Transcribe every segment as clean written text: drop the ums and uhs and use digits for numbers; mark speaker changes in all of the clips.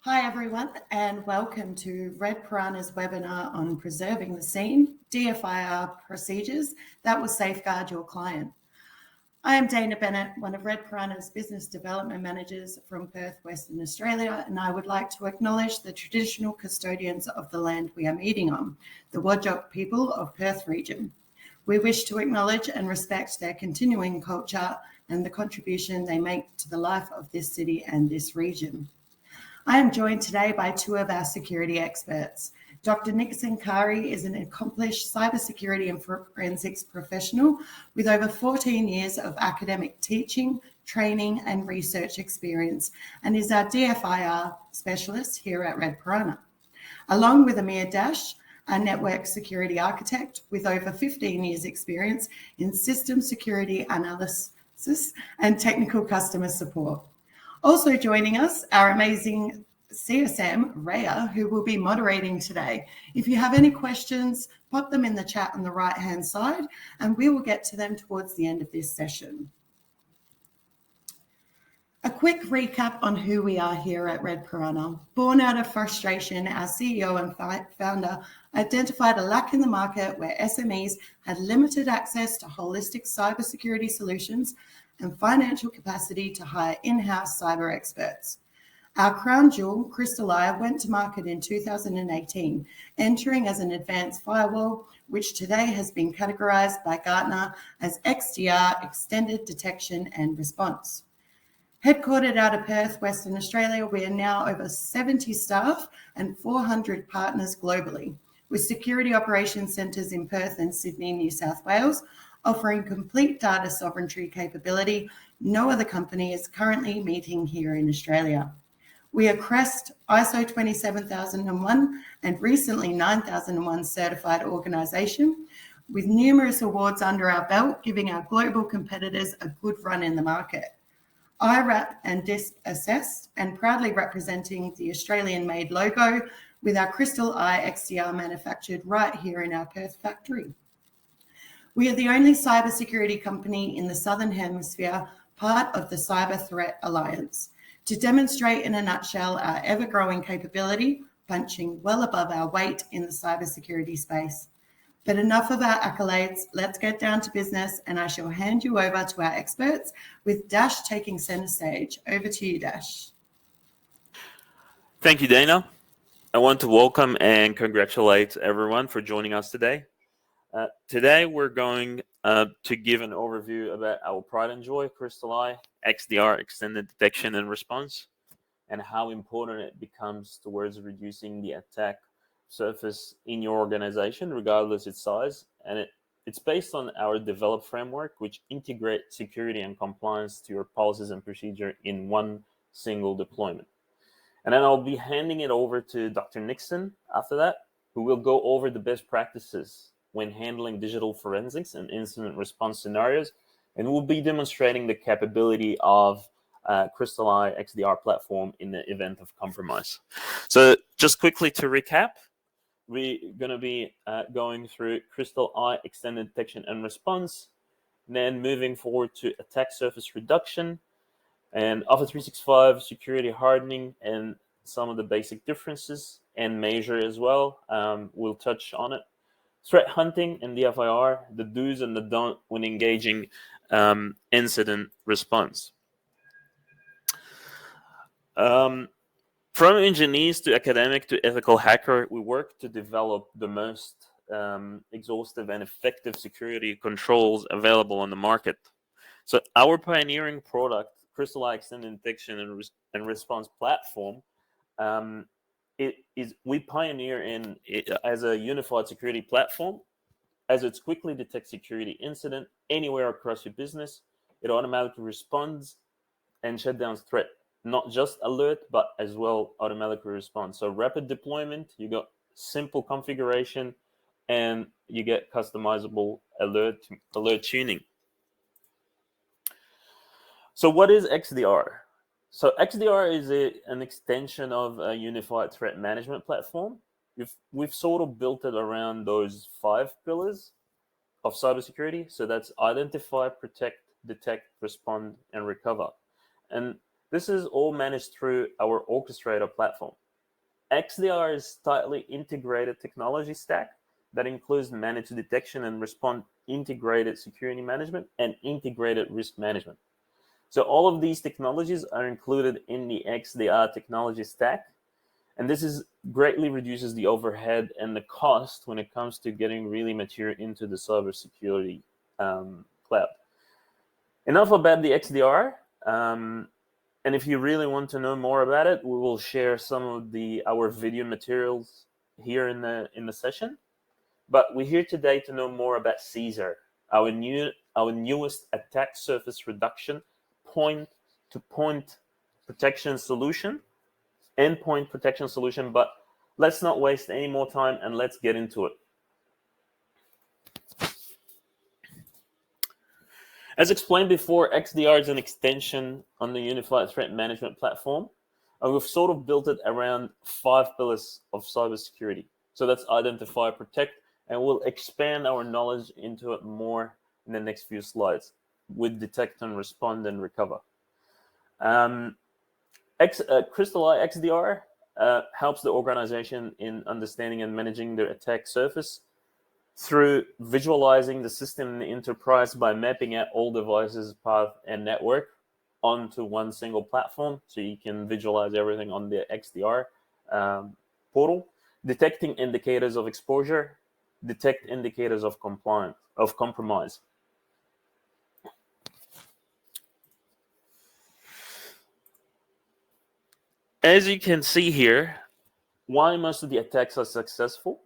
Speaker 1: Hi everyone and welcome to Red Piranha's webinar on preserving the scene, DFIR procedures that will safeguard your client. I am Dana Bennett, one of Red Piranha's business development managers from Perth, Western Australia, and I would like to acknowledge the traditional custodians of the land we are meeting on, the Whadjuk people of Perth region. We wish to acknowledge and respect their continuing culture and the contribution they make to the life of this city and this region. I am joined today by two of our security experts. Dr. Nixon Kari is an accomplished cybersecurity and forensics professional with over 14 years of academic teaching, training and research experience and is our DFIR specialist here at Red Piranha. Along with Amir Dash, a network security architect with over 15 years experience in system security analysis and technical customer support. Also joining us, our amazing CSM, Rhea, who will be moderating today. If you have any questions, pop them in the chat on the right-hand side, and we will get to them towards the end of this session. A quick recap on who we are here at Red Piranha. Born out of frustration, our CEO and founder identified a lack in the market where SMEs had limited access to holistic cybersecurity solutions and financial capacity to hire in-house cyber experts. Our crown jewel, Crystal Eye, went to market in 2018, entering as an advanced firewall, which today has been categorized by Gartner as XDR, Extended Detection and Response. Headquartered out of Perth, Western Australia, we are now over 70 staff and 400 partners globally, with security operations centres in Perth and Sydney, New South Wales, offering complete data sovereignty capability. No other company is currently meeting here in Australia. We are CREST, ISO 27001 and recently 9001 certified organisation, with numerous awards under our belt, giving our global competitors a good run in the market. IRAP and DISP assessed and proudly representing the Australian-made logo with our Crystal Eye XDR manufactured right here in our Perth factory. We are the only cybersecurity company in the Southern Hemisphere, part of the Cyber Threat Alliance. To demonstrate in a nutshell our ever-growing capability, punching well above our weight in the cybersecurity space. But enough of our accolades, let's get down to business and I shall hand you over to our experts with Dash taking center stage. Over to you, Dash.
Speaker 2: Thank you, Dana. I want to welcome and congratulate everyone for joining us today. Today, we're going to give an overview about our pride and joy, Crystal Eye, XDR, Extended Detection and Response, and how important it becomes towards reducing the attack surface in your organization, regardless its size. And it's based on our developed framework, which integrates security and compliance to your policies and procedure in one single deployment. And then I'll be handing it over to Dr. Nixon after that, who will go over the best practices when handling digital forensics and incident response scenarios, and we'll be demonstrating the capability of Crystal Eye XDR platform in the event of compromise. So just quickly to recap, we're going to be going through Crystal Eye Extended Detection and Response, then moving forward to attack surface reduction, and Office 365 security hardening and some of the basic differences, and measure as well. We'll touch on it. Threat hunting and DFIR, the do's and the don't when engaging incident response. From engineers to academic to ethical hacker, we work to develop the most exhaustive and effective security controls available on the market. So our pioneering product, Crystal Eye Extended Detection and Response platform, we pioneer in it as a unified security platform, as it quickly detects security incident anywhere across your business. It automatically responds and shut down threat, not just alert, but as well automatically respond. So rapid deployment, you got simple configuration, and you get customizable alert tuning. So what is XDR? So XDR is an extension of a unified threat management platform. We've sort of built it around those 5 pillars of cybersecurity. So that's identify, protect, detect, respond, and recover. And This is all managed through our orchestrator platform. XDR is tightly integrated technology stack that includes managed detection and response, integrated security management, and integrated risk management. So all of these technologies are included in the XDR technology stack, and this is greatly reduces the overhead and the cost when it comes to getting really mature into the cybersecurity cloud. Enough about the XDR. And if you really want to know more about it, we will share some of our video materials here in the session. But we're here today to know more about CSER, our newest attack surface reduction point-to-point protection solution, endpoint protection solution. But let's not waste any more time and let's get into it. As explained before, XDR is an extension on the Unified Threat Management Platform, and we've sort of built it around 5 pillars of cybersecurity. So that's identify, protect, and we'll expand our knowledge into it more in the next few slides with detect and respond and recover. Crystal Eye XDR helps the organization in understanding and managing their attack surface through visualizing the system in the enterprise by mapping out all devices, path, and network onto one single platform, so you can visualize everything on the XDR portal. Detecting indicators of exposure, detect indicators of compromise. As you can see here, why most of the attacks are successful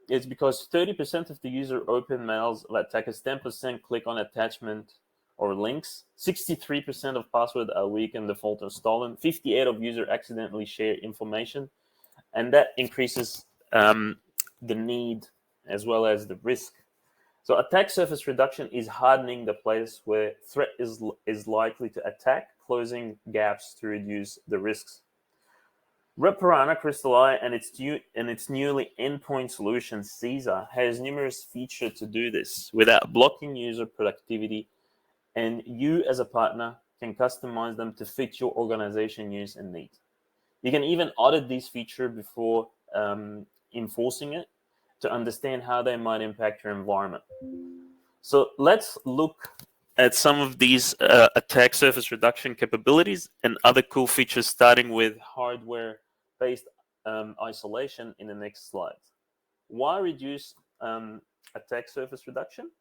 Speaker 2: is because 30% of the user open mails of attackers, 10% click on attachment or links, 63% of passwords are weak and default or stolen, 58% of users accidentally share information, and that increases the need as well as the risk. So attack surface reduction is hardening the place where threat is likely to attack, closing gaps to reduce the risks. Red Piranha, Crystal Eye, and its newly endpoint solution, CSER, has numerous features to do this without blocking user productivity, and you as a partner can customize them to fit your organization use and needs. You can even audit these features before enforcing it to understand how they might impact your environment. So let's look at some of these attack surface reduction capabilities and other cool features, starting with hardware-based isolation in the next slide. Why reduce attack surface reduction?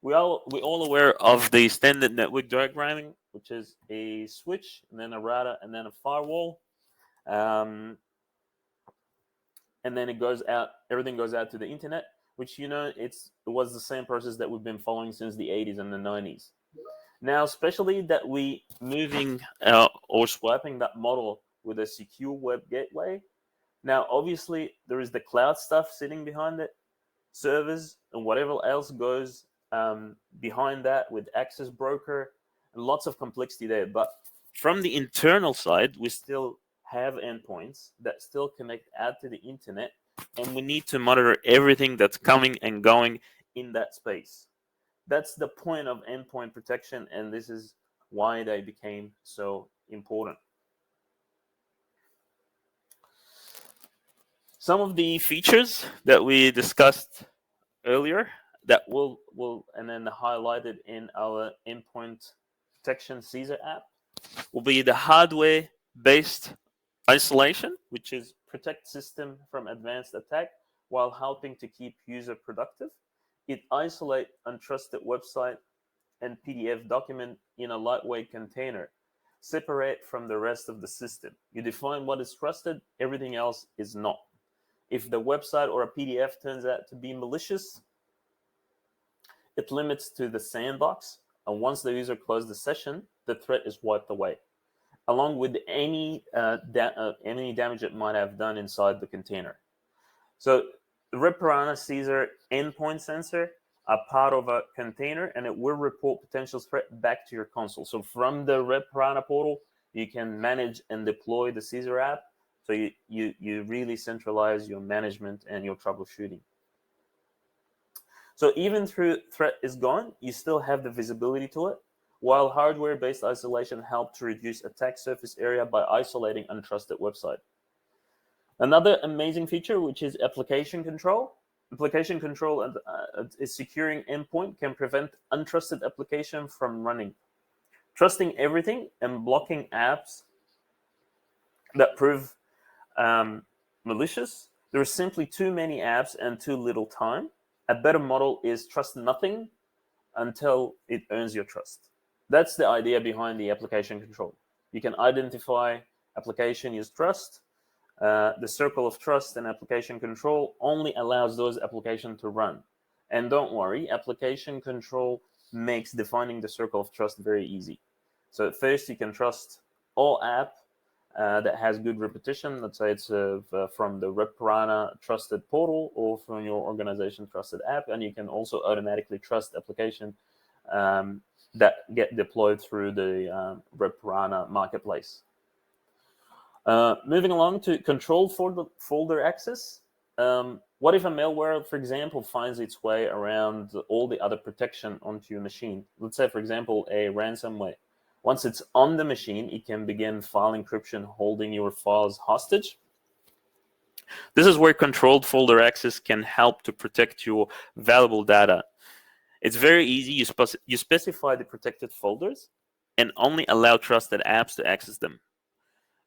Speaker 2: We're all aware of the standard network diagramming, which is a switch, and then a router, and then a firewall. And then everything goes out to the internet, which, it was the same process that we've been following since the 80s and the 90s. Now, especially that we moving or swapping that model with a secure web gateway. Now, obviously, there is the cloud stuff sitting behind it, servers, and whatever else goes behind that with access broker, and lots of complexity there. But from the internal side, we still have endpoints that still connect out to the internet, and we need to monitor everything that's coming and going in that space. That's the point of endpoint protection, and this is why they became so important. Some of the features that we discussed earlier that will and then highlighted in our endpoint protection CSER app will be the hardware-based isolation, which is protect system from advanced attack while helping to keep user productive. It isolates untrusted website and PDF document in a lightweight container, separate from the rest of the system. You define what is trusted, everything else is not. If the website or a PDF turns out to be malicious, it limits to the sandbox, and once the user closes the session, the threat is wiped away, along with any damage it might have done inside the container. So the Red Piranha CSER endpoint sensor are part of a container, and it will report potential threat back to your console. So from the Red Piranha portal, you can manage and deploy the CSER app. So you really centralize your management and your troubleshooting. So even through threat is gone, you still have the visibility to it. while hardware-based isolation helped to reduce attack surface area by isolating untrusted website. Another amazing feature, which is application control. Application control is securing endpoint can prevent untrusted application from running. Trusting everything and blocking apps that prove malicious. There are simply too many apps and too little time. A better model is trust nothing until it earns your trust. That's the idea behind the application control. You can identify application you trust. The circle of trust and application control only allows those applications to run. And don't worry, application control makes defining the circle of trust very easy. So at first, you can trust all app that has good repetition. Let's say it's from the Red Piranha trusted portal or from your organization trusted app. And you can also automatically trust application that get deployed through the Red Piranha marketplace. Moving along to controlled folder access. What if a malware, for example, finds its way around all the other protection onto your machine? Let's say, for example, a ransomware. Once it's on the machine, it can begin file encryption, holding your files hostage. This is where controlled folder access can help to protect your valuable data. It's very easy. You specify the protected folders and only allow trusted apps to access them.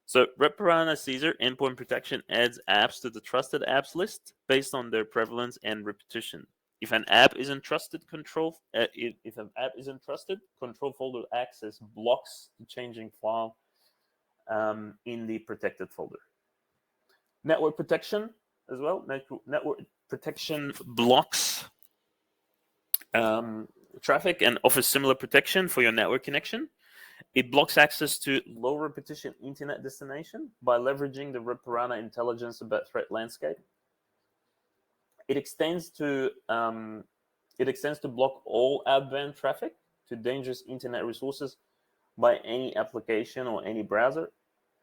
Speaker 2: So Red Piranha Caesar endpoint protection adds apps to the trusted apps list based on their prevalence and repetition. If an app isn't trusted, control folder access blocks the changing file in the protected folder. Network protection as well. Network protection blocks traffic and offers similar protection for your network connection. It blocks access to low repetition internet destination by leveraging the Red Piranha intelligence about threat landscape. It extends to block all outbound traffic to dangerous internet resources by any application or any browser.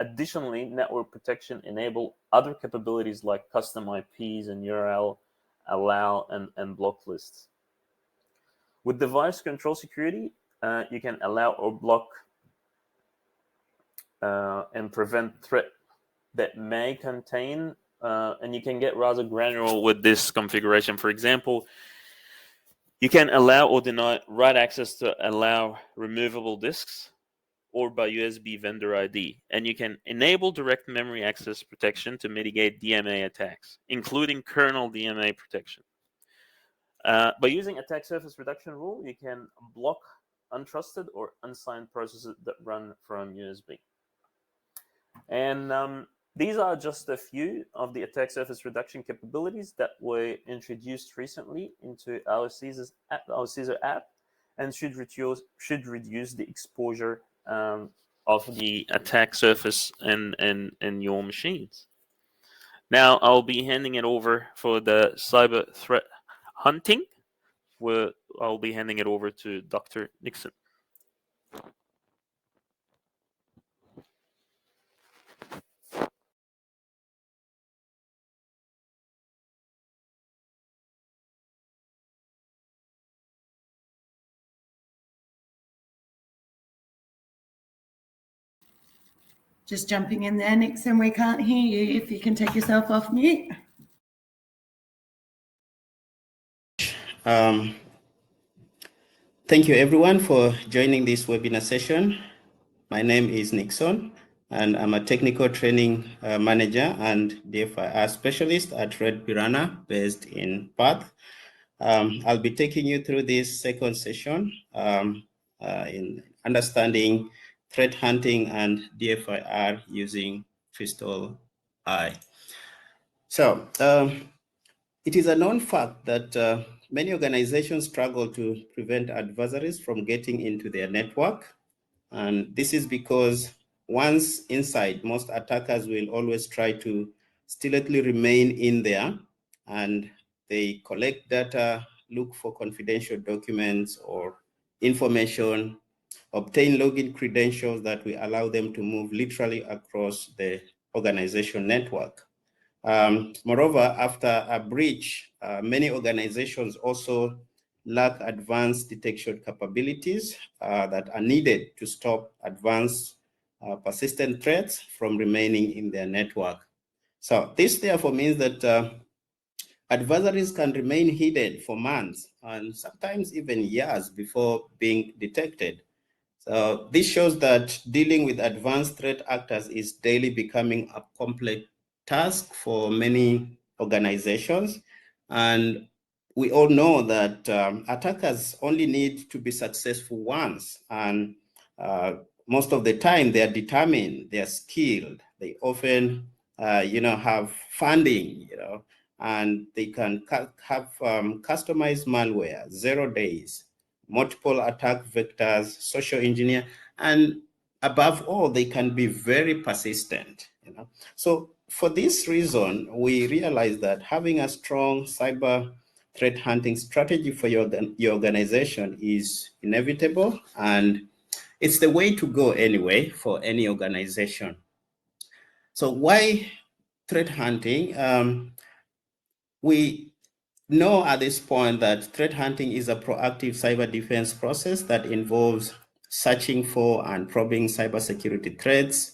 Speaker 2: Additionally, network protection enable other capabilities like custom IPs and URL allow and block lists. With device control security, you can allow or block and prevent threat that may contain, and you can get rather granular with this configuration. For example, you can allow or deny write access to allow removable disks or by USB vendor ID. And you can enable direct memory access protection to mitigate DMA attacks, including kernel DMA protection. By using attack surface reduction rule, you can block untrusted or unsigned processes that run from USB. And these are just a few of the attack surface reduction capabilities that were introduced recently into our Caesar app and should reduce the exposure of the attack surface in your machines. Now I'll be handing it over for the cyber threat hunting, where I'll be handing it over to Dr. Nixon.
Speaker 1: Just jumping in there, Nixon, we can't hear you. If you can take yourself off mute.
Speaker 3: Thank you everyone for joining this webinar session. My name is Nixon and I'm a technical training manager and DFIR specialist at Red Piranha based in Perth. I'll be taking you through this second session in understanding threat hunting and DFIR using Crystal Eye. So it is a known fact that many organizations struggle to prevent adversaries from getting into their network. And this is because once inside, most attackers will always try to stealthily remain in there, and they collect data, look for confidential documents or information, obtain login credentials that will allow them to move literally across the organization network. Moreover, after a breach, many organizations also lack advanced detection capabilities that are needed to stop advanced persistent threats from remaining in their network. So this therefore means that adversaries can remain hidden for months and sometimes even years before being detected. So this shows that dealing with advanced threat actors is daily becoming a complex task for many organizations. And we all know that attackers only need to be successful once. And most of the time they are determined, they are skilled, they often have funding, and they can have customized malware, 0 days, multiple attack vectors, social engineer, and above all, they can be very persistent. So for this reason, we realize that having a strong cyber threat hunting strategy for your organization is inevitable, and it's the way to go anyway for any organization. So why threat hunting? We know at this point that threat hunting is a proactive cyber defense process that involves searching for and probing cybersecurity threats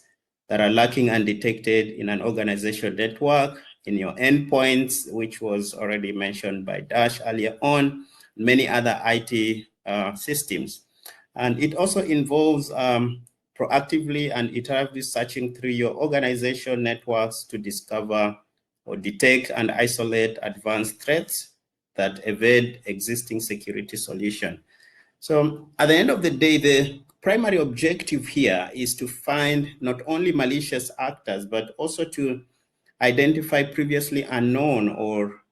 Speaker 3: that are lurking undetected in an organization network, in your endpoints, which was already mentioned by Dash earlier on, many other IT systems. And it also involves proactively and iteratively searching through your organization networks to discover or detect and isolate advanced threats that evade existing security solutions. So at the end of the day, the primary objective here is to find not only malicious actors, but also to identify previously unknown or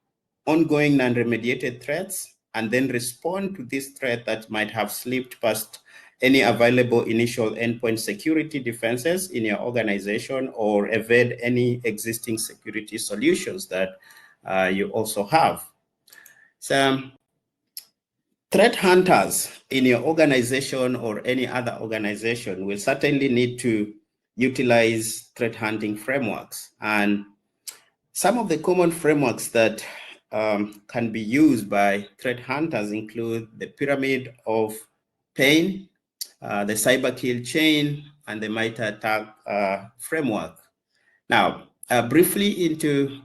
Speaker 3: ongoing non-remediated threats, and then respond to this threat that might have slipped past any available initial endpoint security defenses in your organization or evade any existing security solutions that you also have. So threat hunters in your organization or any other organization will certainly need to utilize threat hunting frameworks. And some of the common frameworks that can be used by threat hunters include the pyramid of pain, the cyber kill chain, and the MITRE ATT&CK framework. Now, briefly into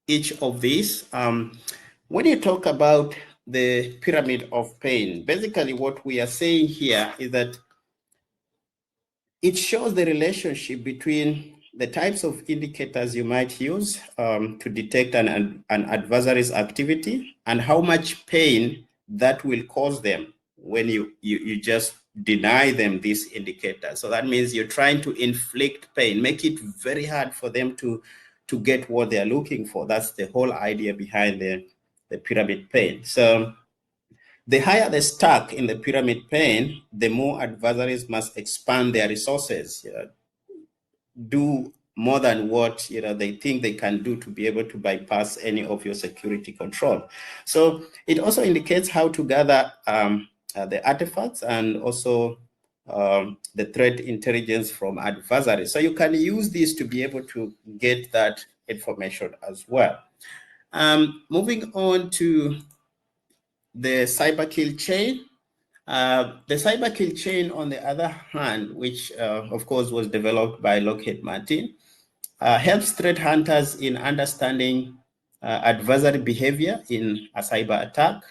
Speaker 3: each of these, when you talk about the pyramid of pain, basically what we are saying here is that it shows the relationship between the types of indicators you might use to detect an adversary's activity and how much pain that will cause them when you just deny them this indicator. So that means you're trying to inflict pain, make it very hard for them to get what they're looking for. That's the whole idea behind the pyramid pain. So the higher the stack in the pyramid pain, the more adversaries must expand their resources, do more than what they think they can do to be able to bypass any of your security control. So it also indicates how to gather the artifacts and also the threat intelligence from adversaries. So you can use this to be able to get that information as well. Moving on to the cyber kill chain. The cyber kill chain, on the other hand, which of course was developed by Lockheed Martin, helps threat hunters in understanding adversary behavior in a cyber attack.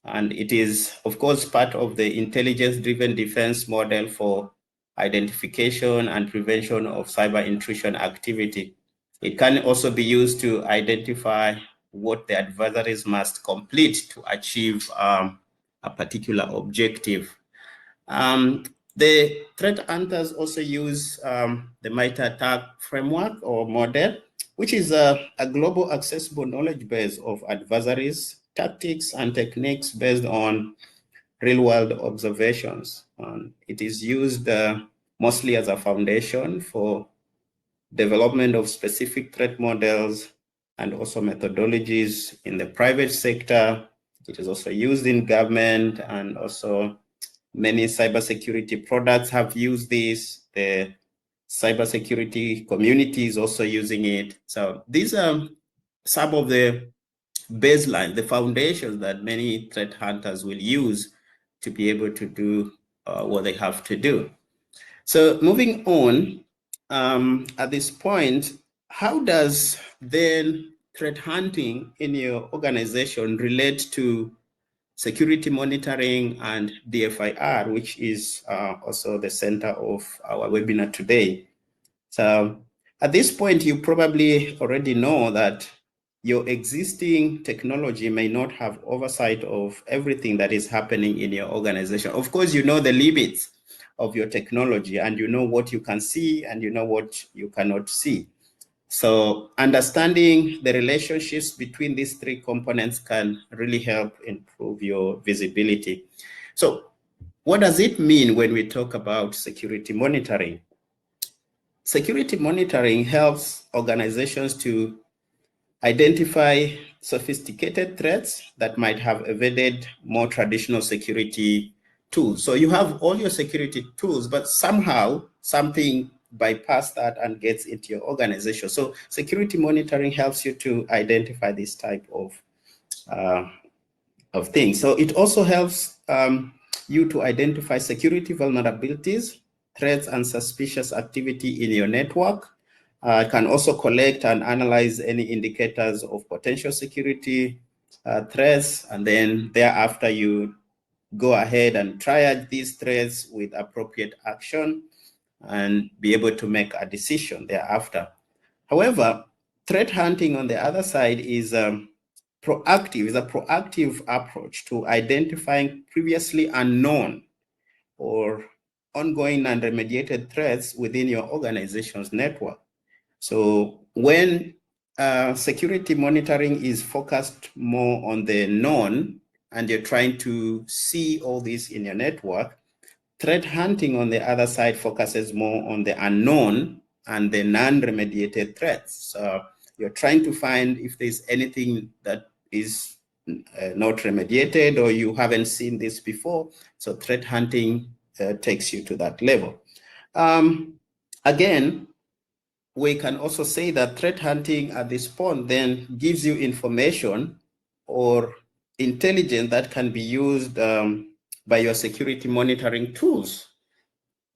Speaker 3: And it is, of course, part of the intelligence-driven defense model for identification and prevention of cyber intrusion activity. It can also be used to identify what the adversaries must complete to achieve a particular objective. The threat hunters also use the MITRE ATT&CK framework or model, which is a global accessible knowledge base of adversaries, tactics, and techniques based on real-world observations. It is used mostly as a foundation for development of specific threat models and also methodologies in the private sector. It is also used in government, and also many cybersecurity products have used this. The cybersecurity community is also using it. So these are some of the baseline, the foundations that many threat hunters will use to be able to do what they have to do. So moving on, at this point, how does then threat hunting in your organization relate to security monitoring and DFIR, which is also the center of our webinar today? So at this point, you probably already know that your existing technology may not have oversight of everything that is happening in your organization. Of course, you know the limits of your technology, and you know what you can see and you know what you cannot see. So understanding the relationships between these three components can really help improve your visibility. So what does it mean when we talk about security monitoring? Security monitoring helps organizations to identify sophisticated threats that might have evaded more traditional security tools. So you have all your security tools, but somehow something bypass that and gets into your organization. So security monitoring helps you to identify this type of things. So it also helps you to identify security vulnerabilities, threats, and suspicious activity in your network. Can also collect and analyze any indicators of potential security threats, and then thereafter you go ahead and triage these threats with appropriate action and be able to make a decision thereafter. However, threat hunting on the other side is proactive, is a proactive approach to identifying previously unknown or ongoing and remediated threats within your organization's network. So when security monitoring is focused more on the known and you're trying to see all this in your network, threat hunting on the other side focuses more on the unknown and the non-remediated threats. So you're trying to find if there's anything that is not remediated or you haven't seen this before. So threat hunting takes you to that level. Again, we can also say that threat hunting at this point then gives you information or intelligence that can be used by your security monitoring tools.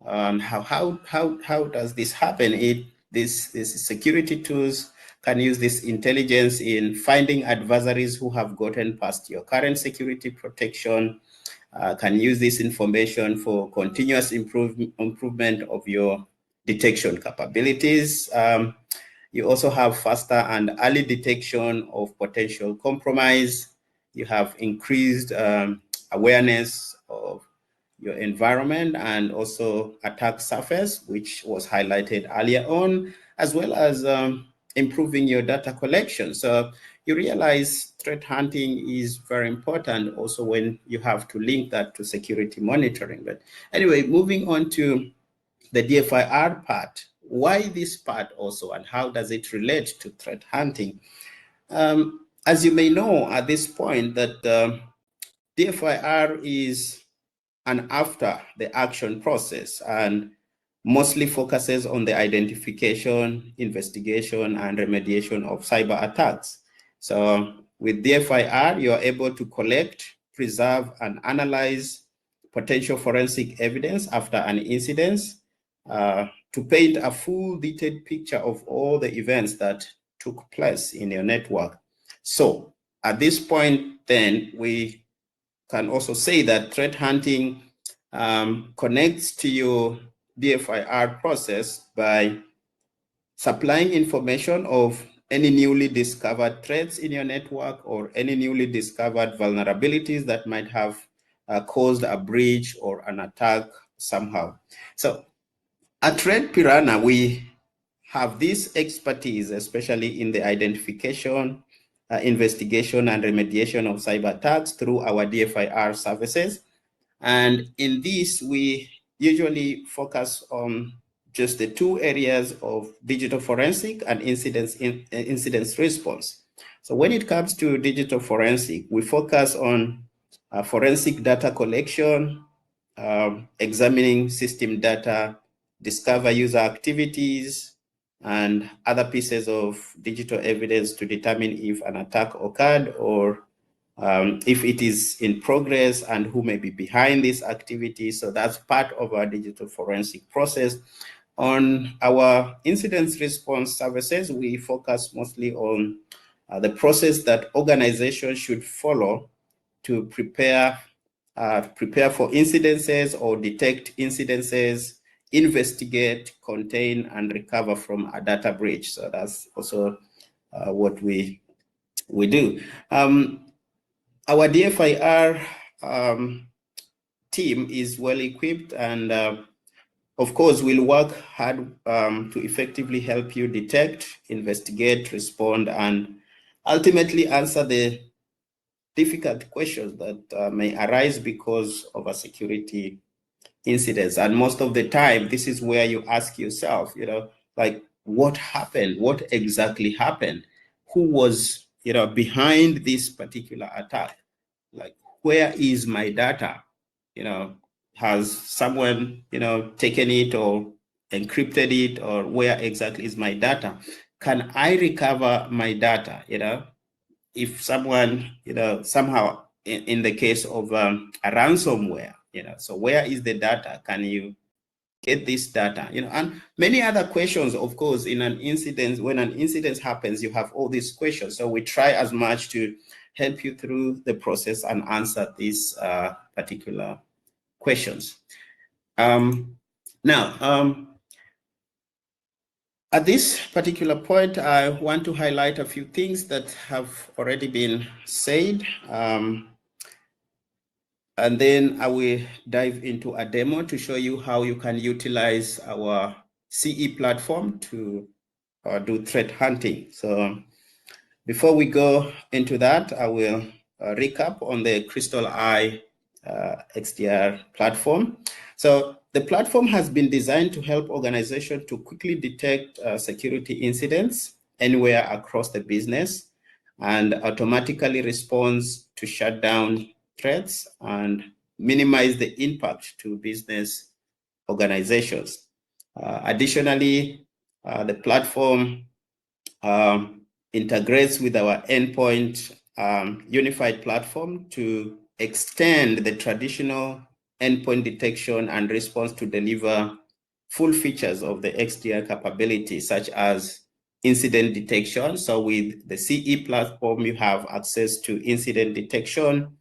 Speaker 3: How does this happen? These security tools can use this intelligence in finding adversaries who have gotten past your current security protection, can use this information for continuous improvement of your detection capabilities. You also have faster and early detection of potential compromise. You have increased awareness of your environment and also attack surface, which was highlighted earlier on, as well as improving your data collection. So you realize threat hunting is very important also when you have to link that to security monitoring. But anyway, moving on to the DFIR part, why this part also and how does it relate to threat hunting? As you may know at this point that DFIR is an after the action process and mostly focuses on the identification, investigation, and remediation of cyber attacks. So with DFIR, you're able to collect, preserve, and analyze potential forensic evidence after an incident to paint a full detailed picture of all the events that took place in your network. So at this point, then we can also say that threat hunting connects to your DFIR process by supplying information of any newly discovered threats in your network or any newly discovered vulnerabilities that might have caused a breach or an attack somehow. So at Red Piranha, we have this expertise, especially in the identification, investigation, and remediation of cyber attacks through our DFIR services. And in this, we usually focus on just the two areas of digital forensic and incidents response. So when it comes to digital forensic, we focus on forensic data collection, examining system data, discover user activities, and other pieces of digital evidence to determine if an attack occurred or if it is in progress and who may be behind this activity. So that's part of our digital forensic process. On our incident response services, we focus mostly on the process that organizations should follow to prepare for incidences or detect incidences, investigate, contain, and recover from a data breach. So that's also what we do. Our DFIR team is well equipped, and of course, we'll work hard to effectively help you detect, investigate, respond, and ultimately answer the difficult questions that may arise because of a security incidents. And most of the time, this is where you ask yourself, like, what happened? What exactly happened? Who was, behind this particular attack? Like, where is my data? Has someone, taken it or encrypted it, or where exactly is my data? Can I recover my data? If someone, somehow in the case of a ransomware, so where is the data? Can you get this data? And many other questions, of course, in an incident. When an incident happens, you have all these questions. So we try as much to help you through the process and answer these particular questions. Now, at this particular point, I want to highlight a few things that have already been said. And then I will dive into a demo to show you how you can utilize our CE platform to do threat hunting. So before we go into that, I will recap on the Crystal Eye XDR platform. So the platform has been designed to help organizations to quickly detect security incidents anywhere across the business and automatically responds to shut down threats and minimize the impact to business organizations. Additionally, the platform integrates with our endpoint unified platform to extend the traditional endpoint detection and response to deliver full features of the XDR capability, such as incident detection. So with the CE platform, you have access to incident detection,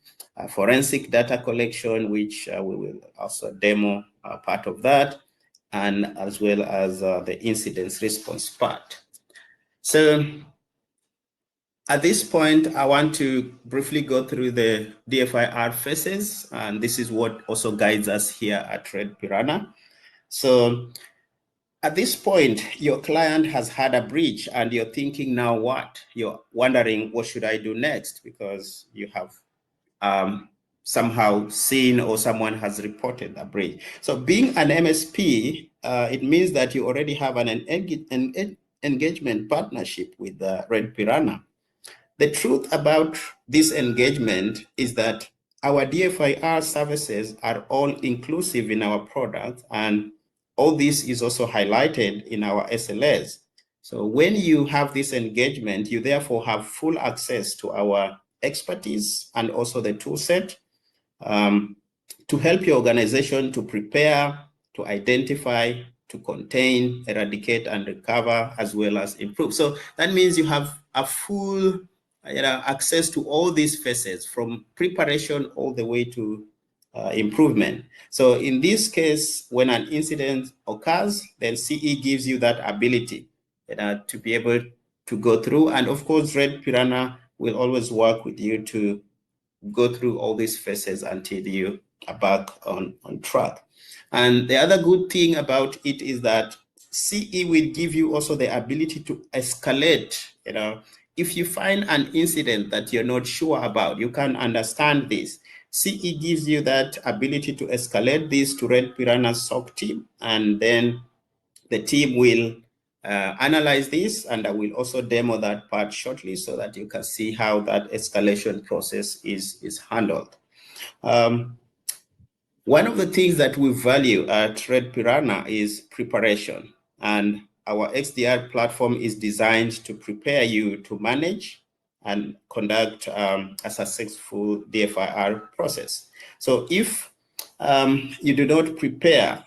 Speaker 3: forensic data collection, which we will also demo part of that, and as well as the incident response part. So at this point, I want to briefly go through the DFIR phases, and this is what also guides us here at Red Piranha. So at this point, your client has had a breach and you're thinking, now what? You're wondering, what should I do next? Because you have somehow seen or someone has reported a breach. So being an MSP, it means that you already have an engagement partnership with Red Piranha. The truth about this engagement is that our DFIR services are all inclusive in our product, and all this is also highlighted in our SLAs. So when you have this engagement, you therefore have full access to our expertise and also the tool set to help your organization to prepare, to identify, to contain, eradicate, and recover, as well as improve. So that means you have a full access to all these phases, from preparation all the way to improvement. So in this case, when an incident occurs, then CE gives you that ability to be able to go through. And of course, Red Piranha will always work with you to go through all these phases until you are back on track. And the other good thing about it is that CE will give you also the ability to escalate. If you find an incident that you're not sure about, you can understand this. CE gives you that ability to escalate this to Red Piranha SOC team, and then the team will analyze this, and I will also demo that part shortly so that you can see how that escalation process is handled. One of the things that we value at Red Piranha is preparation. And our XDR platform is designed to prepare you to manage and conduct a successful DFIR process. So if you do not prepare,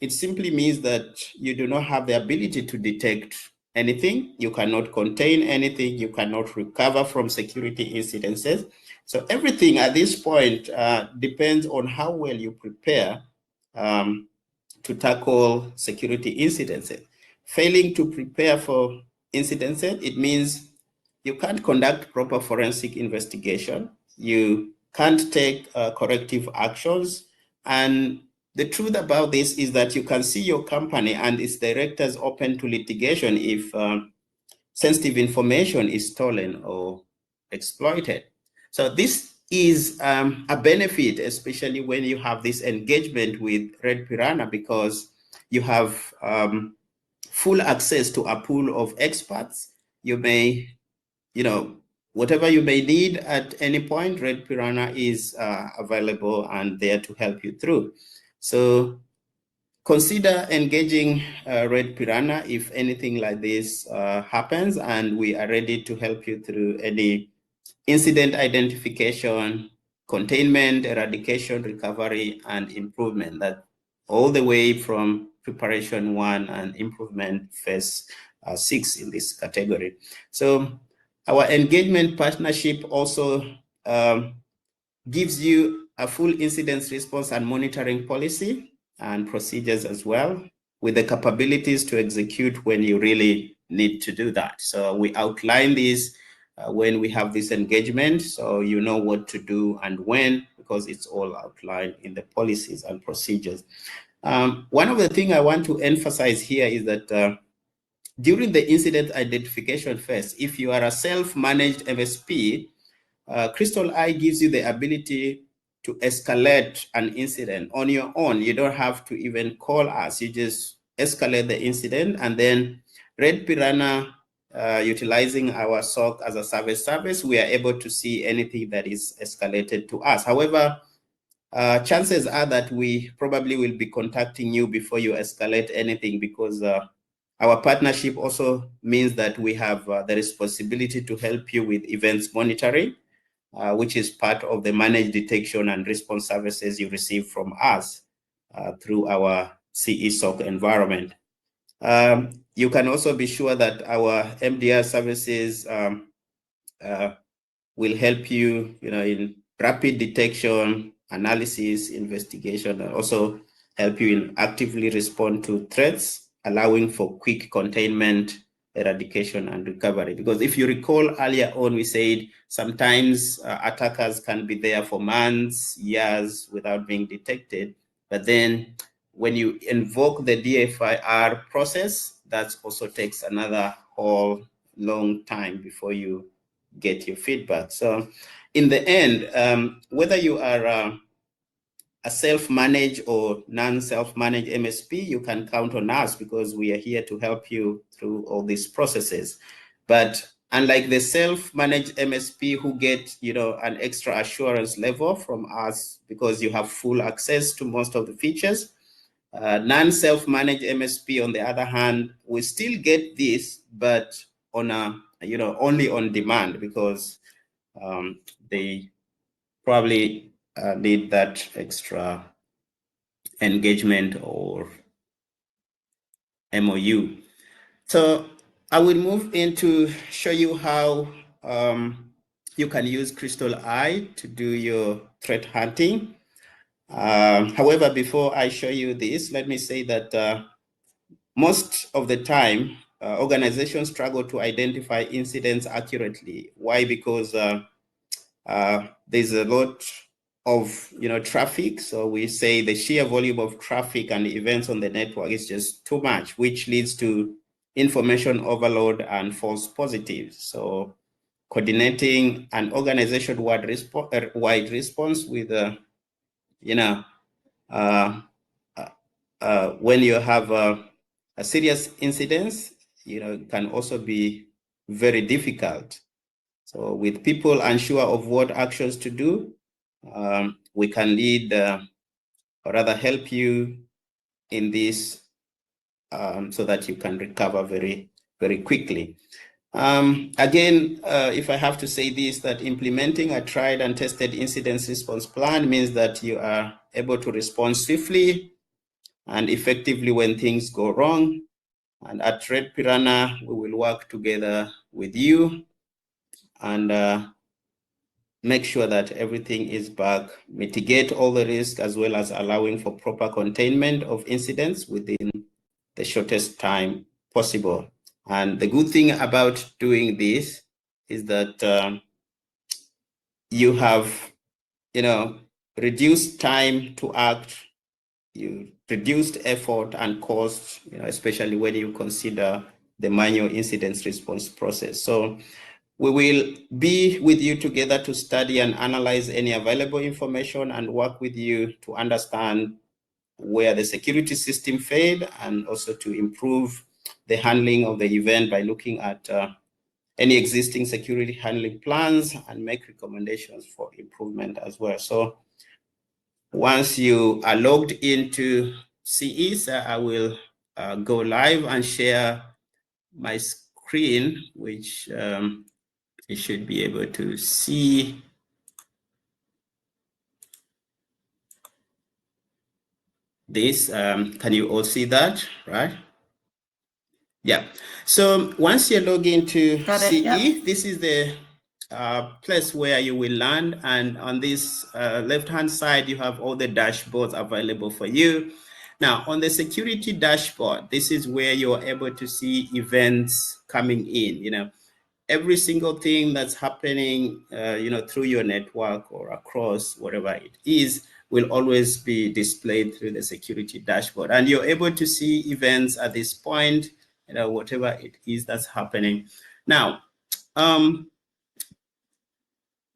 Speaker 3: it simply means that you do not have the ability to detect anything, you cannot contain anything, you cannot recover from security incidences. So everything at this point depends on how well you prepare to tackle security incidences. Failing to prepare for incidences, it means you can't conduct proper forensic investigation, you can't take corrective actions, and the truth about this is that you can see your company and its directors open to litigation if sensitive information is stolen or exploited. So this is a benefit, especially when you have this engagement with Red Piranha, because you have full access to a pool of experts. You may, whatever you may need at any point, Red Piranha is available and there to help you through. So consider engaging Red Piranha if anything like this happens, and we are ready to help you through any incident identification, containment, eradication, recovery, and improvement. That all the way from preparation 1 and improvement phase 6 in this category. So our engagement partnership also gives you a full incident response and monitoring policy and procedures as well, with the capabilities to execute when you really need to do that. So we outline this when we have this engagement, so you know what to do and when, because it's all outlined in the policies and procedures. One of the things I want to emphasize here is that during the incident identification phase, if you are a self-managed MSP, Crystal Eye gives you the ability to escalate an incident on your own. You don't have to even call us. You just escalate the incident, and then Red Piranha, utilizing our SOC as a service, we are able to see anything that is escalated to us. However, chances are that we probably will be contacting you before you escalate anything, because our partnership also means that we have the responsibility to help you with events monitoring, which is part of the managed detection and response services you receive from us through our CE SOC environment. You can also be sure that our MDR services will help you, in rapid detection, analysis, investigation, and also help you in actively respond to threats, allowing for quick containment, eradication, and recovery. Because if you recall earlier on, we said sometimes attackers can be there for months, years without being detected. But then when you invoke the DFIR process, that also takes another whole long time before you get your feedback. So in the end, whether you are a self-managed or non-self-managed MSP, you can count on us, because we are here to help you through all these processes. But unlike the self-managed MSP who get, an extra assurance level from us because you have full access to most of the features, non-self-managed MSP, on the other hand, we still get this, but on a, only on demand, because they probably need that extra engagement or MOU. So I will move into show you how you can use Crystal Eye to do your threat hunting. However, before I show you this, let me say that most of the time, organizations struggle to identify incidents accurately. Why? Because there's a lot of traffic. So we say the sheer volume of traffic and events on the network is just too much, which leads to information overload and false positives. So coordinating an organization-wide response with when you have a serious incidents, can also be very difficult. So with people unsure of what actions to do, we can lead or rather help you in this so that you can recover very, very quickly. Again, if I have to say this, that implementing a tried and tested incident response plan means that you are able to respond swiftly and effectively when things go wrong. And at Red Piranha, we will work together with you and make sure that everything is back, mitigate all the risk, as well as allowing for proper containment of incidents within the shortest time possible. And the good thing about doing this is that you have, reduced time to act, you reduced effort and cost, especially when you consider the manual incident response process. So we will be with you together to study and analyze any available information and work with you to understand where the security system failed and also to improve the handling of the event by looking at any existing security handling plans and make recommendations for improvement as well. So once you are logged into CE, I will go live and share my screen, which you should be able to see. This, can you all see that, right? Yeah. So once you log into CE, yep. This is the place where you will land. And on this left-hand side, you have all the dashboards available for you. Now, on the security dashboard, this is where you're able to see events coming in, every single thing that's happening, through your network or across whatever it is, will always be displayed through the security dashboard. And you're able to see events at this point, whatever it is that's happening. Now,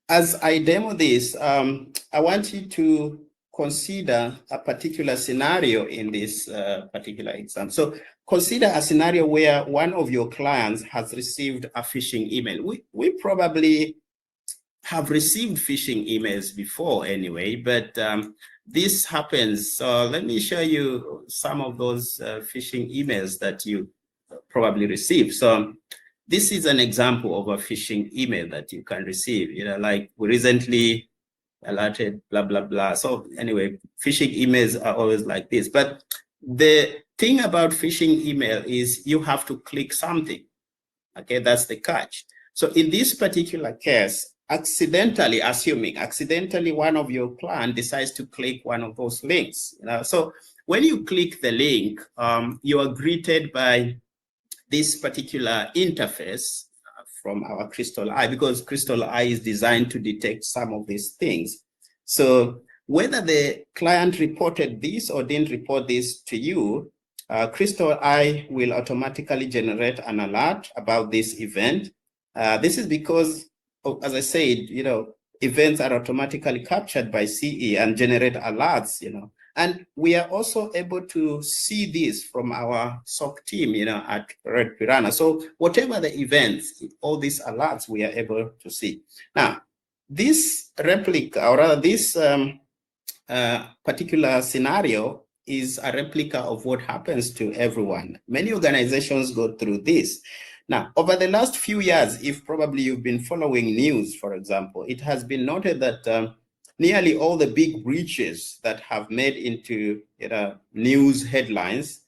Speaker 3: as I demo this, I want you to consider a particular scenario in this particular exam. So consider a scenario where one of your clients has received a phishing email. We probably have received phishing emails before anyway, but this happens. So let me show you some of those phishing emails that you probably received. So this is an example of a phishing email that you can receive, like we recently alerted, blah, blah, blah. So anyway, phishing emails are always like this. But the thing about phishing email is you have to click something. Okay, that's the catch. So in this particular case, accidentally one of your clients decides to click one of those links. So when you click the link, you are greeted by this particular interface from our Crystal Eye, because Crystal Eye is designed to detect some of these things. So whether the client reported this or didn't report this to you, Crystal Eye will automatically generate an alert about this event. This is because, as I said, events are automatically captured by CE and generate alerts, And we are also able to see this from our SOC team, at Red Piranha. So whatever the events, all these alerts, we are able to see. Now, this replica, or rather this particular scenario is a replica of what happens to everyone. Many organizations go through this. Now, over the last few years, if probably you've been following news, for example, it has been noted that nearly all the big breaches that have made into news headlines,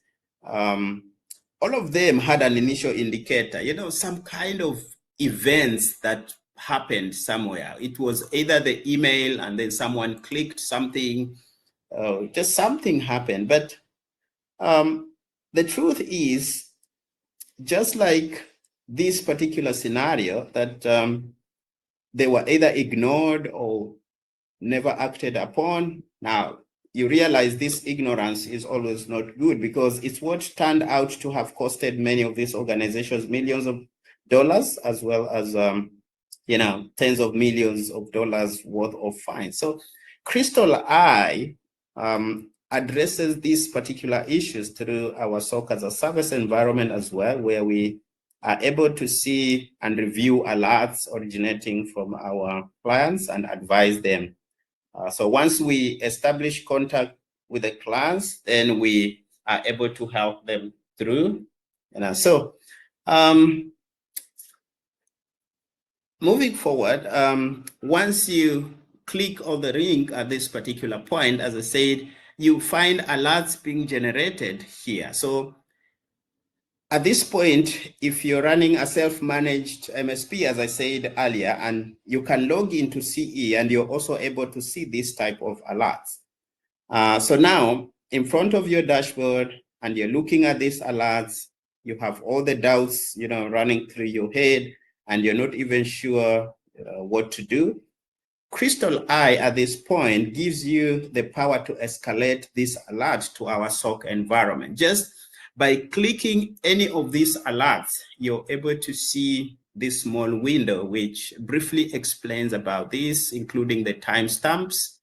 Speaker 3: all of them had an initial indicator, some kind of events that happened somewhere. It was either the email and then someone clicked something, just something happened. But the truth is, just like this particular scenario, that they were either ignored or never acted upon. Now, you realize this ignorance is always not good, because it's what turned out to have costed many of these organizations millions of dollars, as well as tens of millions of dollars worth of fines. So Crystal Eye addresses these particular issues through our SOC as a service environment as well, where we are able to see and review alerts originating from our clients and advise them. So once we establish contact with the clients, then we are able to help them through. So moving forward, once you click on the ring at this particular point, as I said, you find alerts being generated here. So at this point, if you're running a self-managed MSP, as I said earlier, and you can log into CE and you're also able to see this type of alerts. So now in front of your dashboard and you're looking at these alerts, you have all the doubts, running through your head and you're not even sure what to do. Crystal Eye at this point gives you the power to escalate this alert to our SOC environment. Just by clicking any of these alerts, you're able to see this small window, which briefly explains about this, including the timestamps,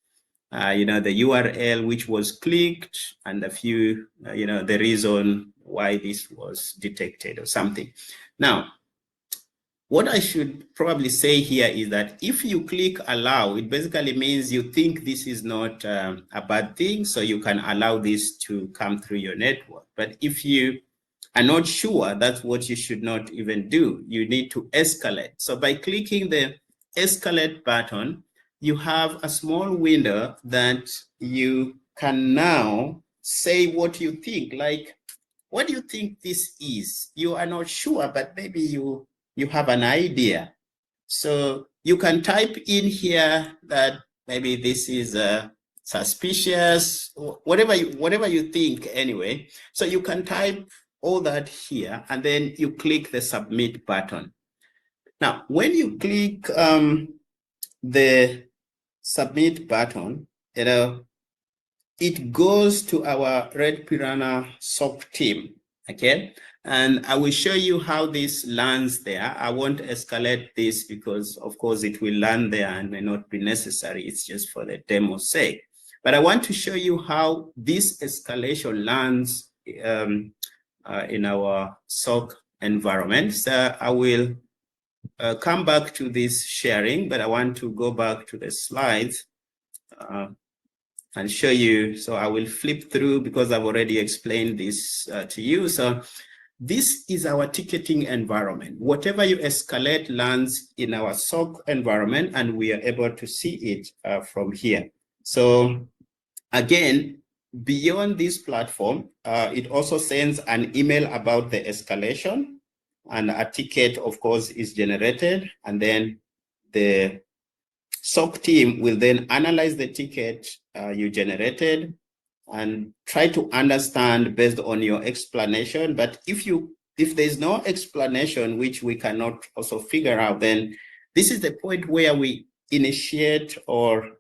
Speaker 3: the URL which was clicked, and a few, the reason why this was detected or something. Now, what I should probably say here is that if you click allow, it basically means you think this is not a bad thing, so you can allow this to come through your network. But if you are not sure, that's what you should not even do. You need to escalate. So by clicking the escalate button, you have a small window that you can now say what you think, like, what do you think this is? You are not sure, but maybe you have an idea. So you can type in here that maybe this is suspicious, whatever you think anyway. So you can type all that here and then you click the submit button. Now, when you click the submit button, it goes to our Red Piranha SOC team, okay? And I will show you how this lands there. I won't escalate this because, of course, it will land there and may not be necessary. It's just for the demo's sake. But I want to show you how this escalation lands in our SOC environment. So I will come back to this sharing, but I want to go back to the slides and show you. So I will flip through because I've already explained this to you. So this is our ticketing environment. Whatever you escalate lands in our SOC environment, and we are able to see it from here. So again, beyond this platform, it also sends an email about the escalation, and a ticket, of course, is generated, and then the SOC team will then analyze the ticket you generated and try to understand based on your explanation. But if there's no explanation, which we cannot also figure out, then this is the point where we initiate or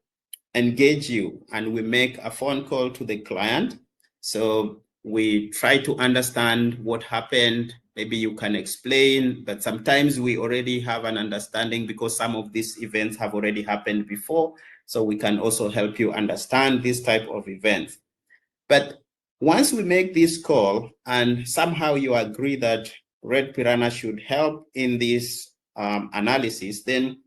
Speaker 3: engage you and we make a phone call to the client. So we try to understand what happened. Maybe you can explain, but sometimes we already have an understanding because some of these events have already happened before. So we can also help you understand this type of events. But once we make this call and somehow you agree that Red Piranha should help in this analysis, then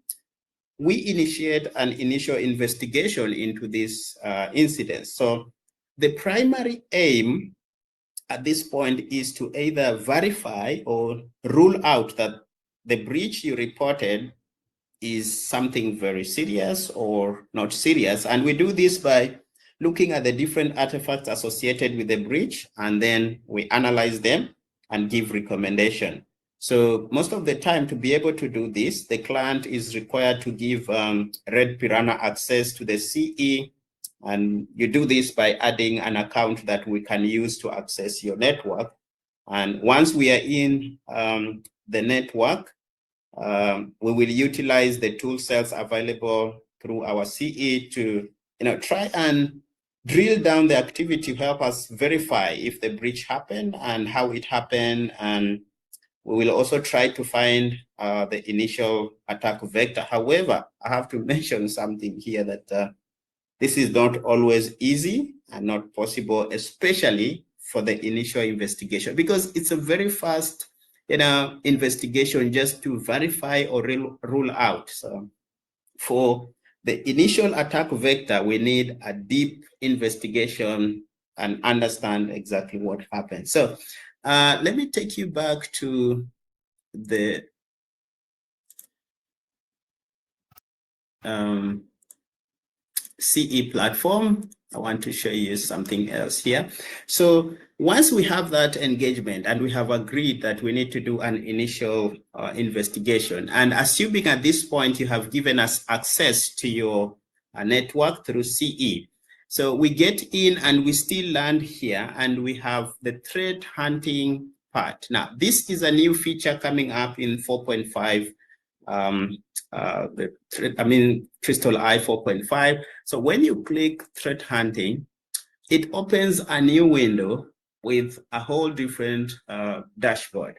Speaker 3: we initiate an initial investigation into this incident. So the primary aim at this point is to either verify or rule out that the breach you reported is something very serious or not serious. And we do this by looking at the different artifacts associated with the breach, and then we analyze them and give recommendation. So most of the time, to be able to do this, the client is required to give Red Piranha access to the CE. And you do this by adding an account that we can use to access your network. And once we are in the network, we will utilize the tool sets available through our CE to try and drill down the activity to help us verify if the breach happened and how it happened. And we will also try to find the initial attack vector. However, I have to mention something here that this is not always easy and not possible, especially for the initial investigation, because it's a very fast investigation just to verify or rule out. So for the initial attack vector, we need a deep investigation and understand exactly what happened. So Let me take you back to the CE platform. I want to show you something else here. So once we have that engagement and we have agreed that we need to do an initial investigation, and assuming at this point you have given us access to your network through CE, so we get in and we still land here and we have the threat hunting part. Now, this is a new feature coming up in 4.5. Crystal Eye 4.5. So when you click threat hunting, it opens a new window with a whole different dashboard.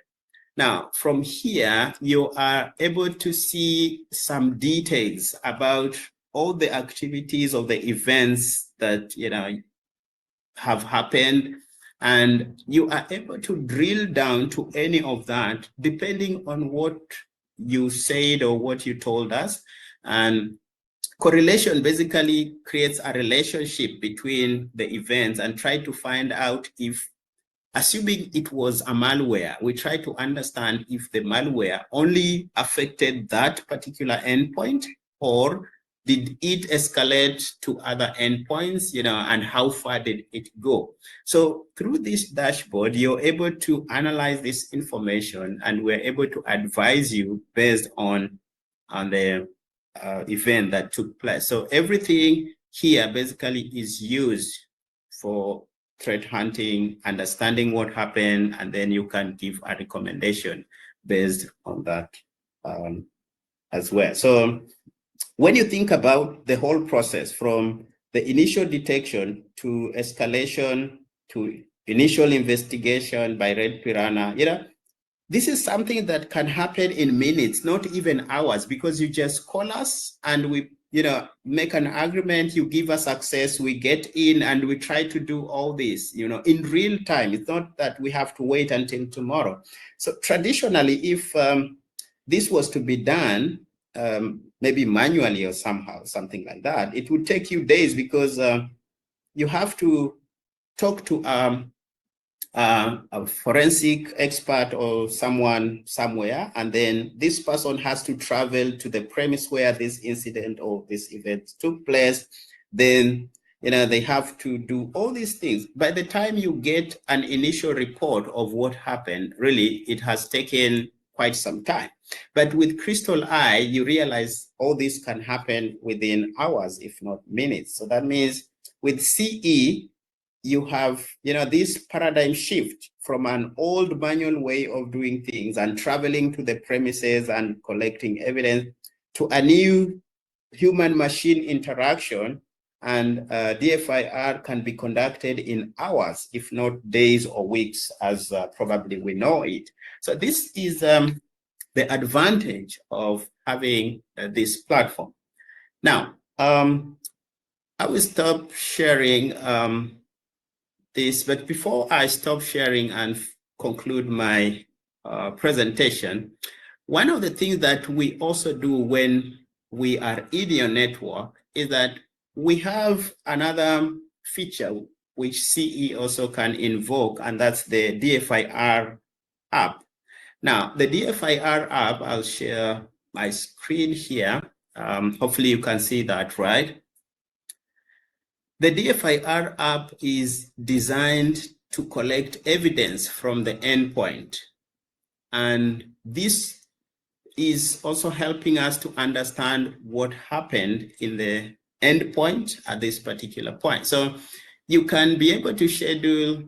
Speaker 3: Now, from here, you are able to see some details about all the activities of the events that have happened, and you are able to drill down to any of that depending on what you said or what you told us. And correlation basically creates a relationship between the events and try to find out if, assuming it was a malware, we try to understand if the malware only affected that particular endpoint, or did it escalate to other endpoints, and how far did it go? So through this dashboard, you're able to analyze this information, and we're able to advise you based on the event that took place. So everything here basically is used for threat hunting, understanding what happened, and then you can give a recommendation based on that as well. So when you think about the whole process from the initial detection to escalation to initial investigation by Red Piranha, this is something that can happen in minutes, not even hours, because you just call us and we make an agreement, you give us access, we get in and we try to do all this, in real time. It's not that we have to wait until tomorrow. So traditionally, if this was to be done, maybe manually or somehow, something like that, it would take you days, because you have to talk to a forensic expert or someone somewhere, and then this person has to travel to the premise where this incident or this event took place. Then they have to do all these things. By the time you get an initial report of what happened, really it has taken quite some time. But with Crystal Eye, you realize all this can happen within hours, if not minutes. So that means with CE, you have this paradigm shift from an old manual way of doing things and traveling to the premises and collecting evidence to a new human-machine interaction, and DFIR can be conducted in hours, if not days or weeks, as probably we know it. So this is the advantage of having this platform. Now, I will stop sharing this, but before I stop sharing and conclude my presentation, one of the things that we also do when we are in your network is that we have another feature which CE also can invoke, and that's the DFIR app. Now, the DFIR app, I'll share my screen here. Hopefully you can see that, right? The DFIR app is designed to collect evidence from the endpoint. And this is also helping us to understand what happened in the endpoint at this particular point. So you can be able to schedule,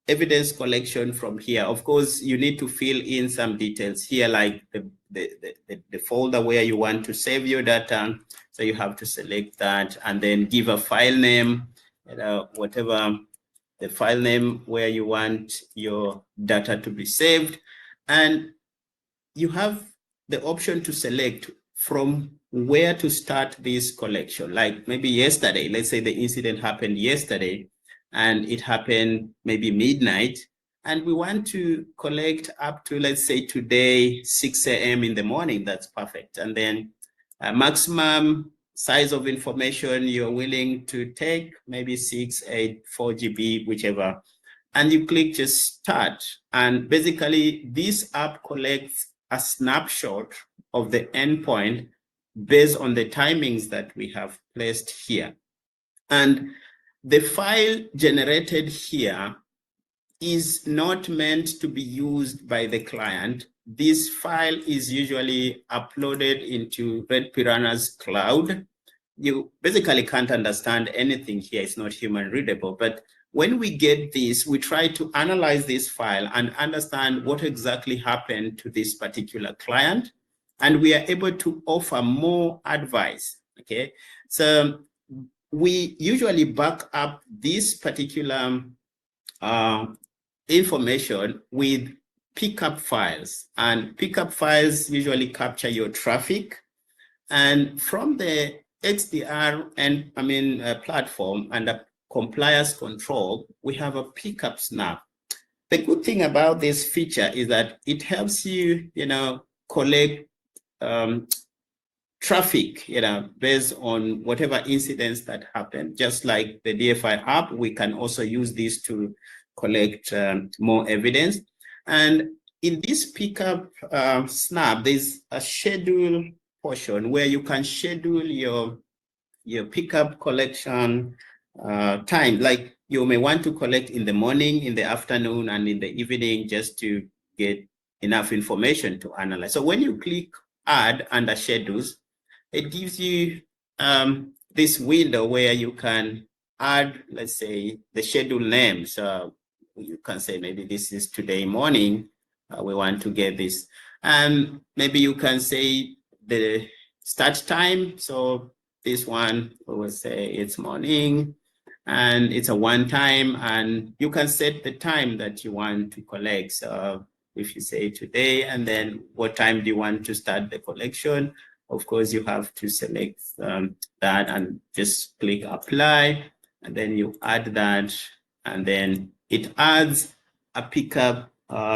Speaker 3: evidence collection from here. Of course, you need to fill in some details here, like the folder where you want to save your data. So you have to select that and then give a file name, whatever the file name where you want your data to be saved. And you have the option to select from where to start this collection. Like maybe yesterday, let's say the incident happened yesterday and it happened maybe midnight, and we want to collect up to, let's say today, 6 a.m. in the morning. That's perfect. And then maximum size of information you're willing to take, maybe 6, 8, 4 GB, whichever and you click just start. And basically this app collects a snapshot of the endpoint based on the timings that we have placed here. And the file generated here is not meant to be used by the client. This file is usually uploaded into Red Piranha's cloud. You basically can't understand anything here. It's not human readable. But when we get this, we try to analyze this file and understand what exactly happened to this particular client. And we are able to offer more advice. Okay. So we usually back up this particular information with pickup files, and pickup files usually capture your traffic. And from the XDR and platform under compliance control, we have a pickup snap. The good thing about this feature is that it helps you, collect traffic, based on whatever incidents that happen. Just like the DFIR app, we can also use this to collect more evidence. And in this pickup snap, there's a schedule portion where you can schedule your pickup collection time. Like you may want to collect in the morning, in the afternoon, and in the evening, just to get enough information to analyze. So when you click add under schedules, it gives you this window where you can add, let's say, the schedule name. So you can say maybe this is today morning, we want to get this. And maybe you can say the start time. So this one, we will say it's morning and it's a one time, and you can set the time that you want to collect. So if you say today, and then what time do you want to start the collection? Of course, you have to select that and just click apply, and then you add that, and then it adds a pickup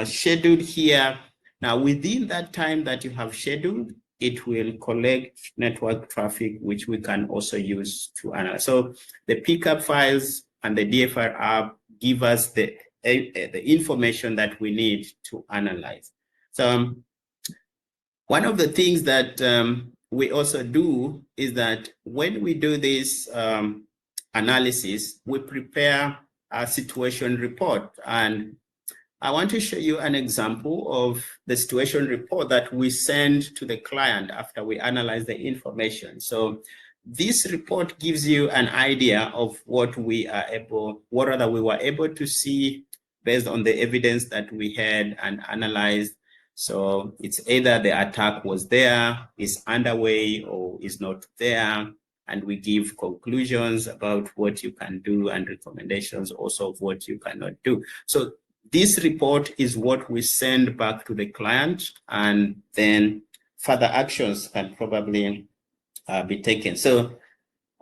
Speaker 3: scheduled here. Now, within that time that you have scheduled, it will collect network traffic, which we can also use to analyze. So the pickup files and the DFIR app give us the information that we need to analyze. So one of the things that we also do is that when we do this analysis, we prepare a situation report. And I want to show you an example of the situation report that we send to the client after we analyze the information. So this report gives you an idea of what we were able to see based on the evidence that we had and analyzed. So it's either the attack was there, is underway, or is not there. And we give conclusions about what you can do and recommendations also of what you cannot do. So this report is what we send back to the client, and then further actions can probably be taken. So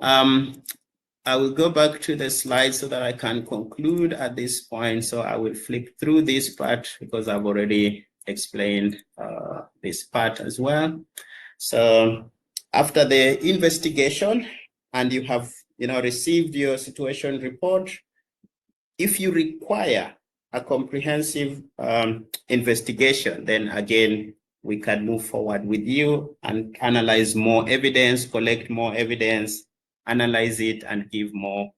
Speaker 3: I will go back to the slide so that I can conclude at this point. So I will flip through this part because I've already explained this part as well. So after the investigation and you have received your situation report, if you require a comprehensive investigation, then again we can move forward with you and analyze more evidence, collect more evidence, analyze it, and give more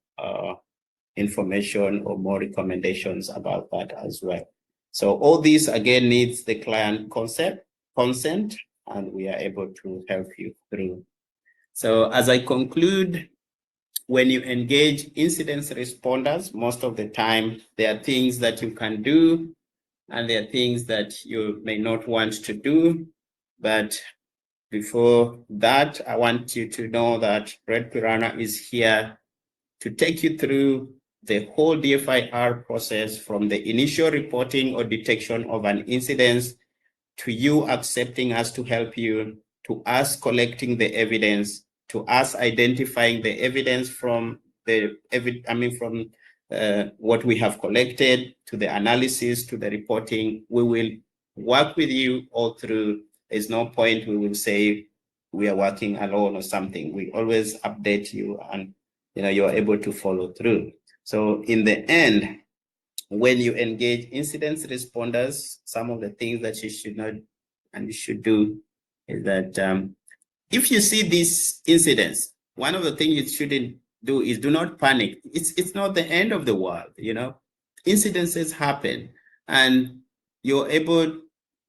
Speaker 3: information or more recommendations about that as well. So all this again needs the client consent, and we are able to help you through. So as I conclude, when you engage incident responders, most of the time there are things that you can do and there are things that you may not want to do. But before that, I want you to know that Red Piranha is here to take you through the whole DFIR process, from the initial reporting or detection of an incident to you accepting us to help you, to us collecting the evidence, to us identifying the evidence from what we have collected, to the analysis, to the reporting. We will work with you all through. There's no point we will say we are working alone or something. We always update you, and you're able to follow through. So in the end, when you engage incident responders, some of the things that you should not and you should do is that if you see these incidents, one of the things you shouldn't do is do not panic. It's not the end of the world, you know. Incidences happen, and you're able,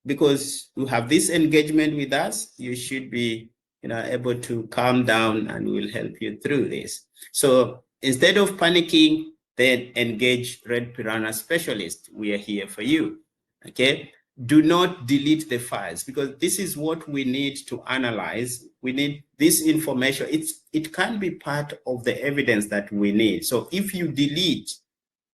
Speaker 3: because you have this engagement with us, you should be, you know, able to calm down, and we'll help you through this. So instead of panicking, then engage Red Piranha specialist. We are here for you. Okay. Do not delete the files, because this is what we need to analyze. We need this information. It can be part of the evidence that we need. So if you delete,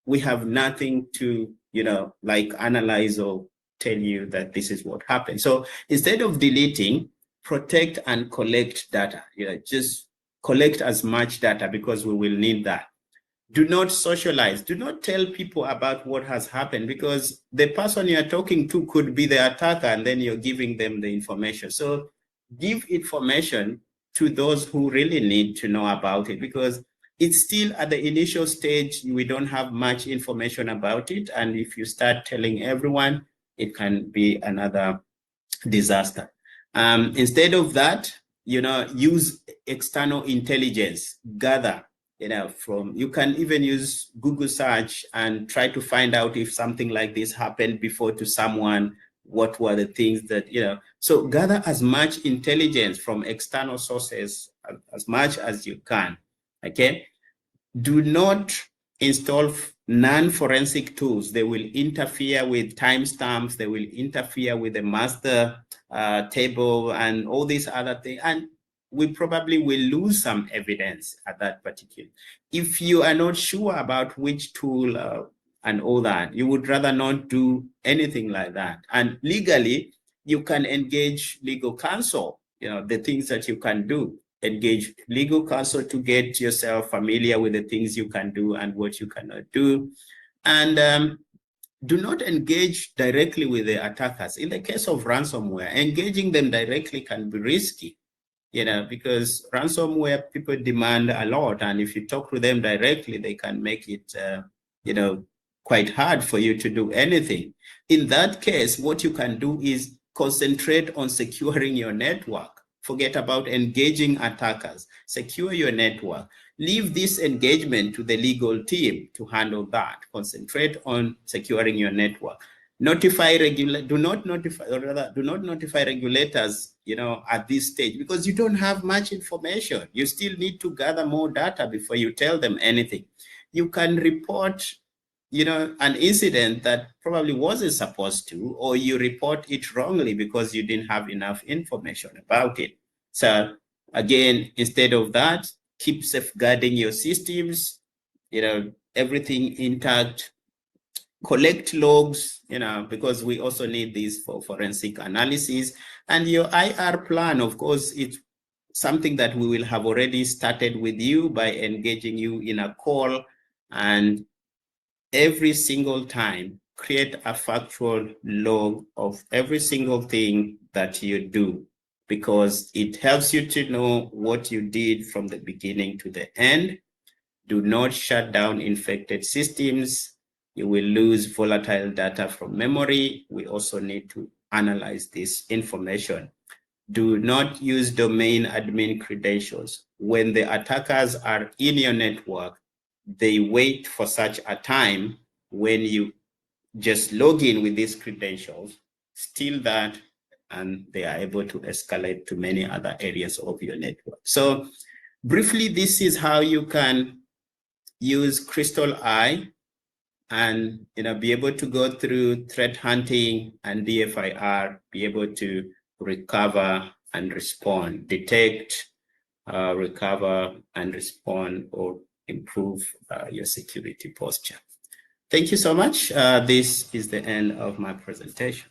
Speaker 3: we have nothing to, you know, like analyze or tell you that this is what happened. So instead of deleting, protect and collect data. You know, just collect as much data, because we will need that. Do not socialize. Do not tell people about what has happened, because the person you're talking to could be the attacker, and then you're giving them the information. So give information to those who really need to know about it, because it's still at the initial stage. We don't have much information about it. And if you start telling everyone, it can be another disaster. Instead of that, you know, use external intelligence, gather, you know, from, you can even use Google search and try to find out if something like this happened before to someone, what were the things that, you know, so gather as much intelligence from external sources as much as you can. Okay. Do not install non-forensic tools. They will interfere with timestamps. They will interfere with the master table and all these other things. And we probably will lose some evidence at that particular. If you are not sure about which tool and all that, you would rather not do anything like that. And legally, you can engage legal counsel, you know, the things that you can do. Engage legal counsel to get yourself familiar with the things you can do and what you cannot do. And do not engage directly with the attackers. In the case of ransomware, engaging them directly can be risky, you know, because ransomware people demand a lot. And if you talk to them directly, they can make it, you know, quite hard for you to do anything. In that case, what you can do is concentrate on securing your network. Forget about engaging attackers. Secure your network. Leave this engagement to the legal team to handle that. Concentrate on securing your network. Notify do not notify regulators, you know, at this stage, because you don't have much information. You still need to gather more data before you tell them anything. You can report, you know, an incident that probably wasn't supposed to, or you report it wrongly because you didn't have enough information about it. So again, instead of that, keep safeguarding your systems, you know, everything intact. Collect logs, you know, because we also need these for forensic analysis. And your IR plan, of course, it's something that we will have already started with you by engaging you in a call. And every single time, create a factual log of every single thing that you do, because it helps you to know what you did from the beginning to the end. Do not shut down infected systems. You will lose volatile data from memory. We also need to analyze this information. Do not use domain admin credentials. When the attackers are in your network, they wait for such a time when you just log in with these credentials, steal that, and they are able to escalate to many other areas of your network. So briefly, this is how you can use Crystal Eye and, you know, be able to go through threat hunting and DFIR, be able to recover and respond, detect, recover and respond, or improve your security posture. Thank you so much. This is the end of my presentation.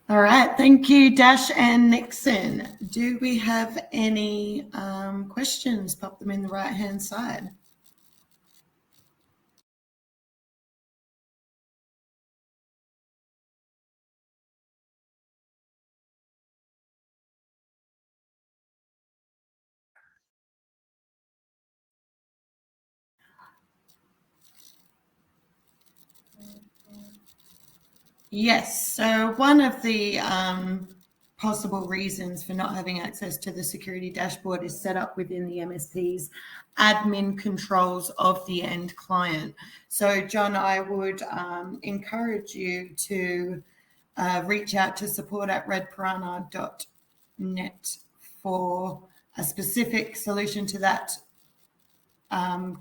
Speaker 1: All right, thank you, Dash and Nixon. Do we have any questions? Pop them in the right-hand side. Yes. So one of the possible reasons for not having access to the security dashboard is set up within the MSP's admin controls of the end client. So, John, I would encourage you to reach out to support@redpiranha.net for a specific solution to that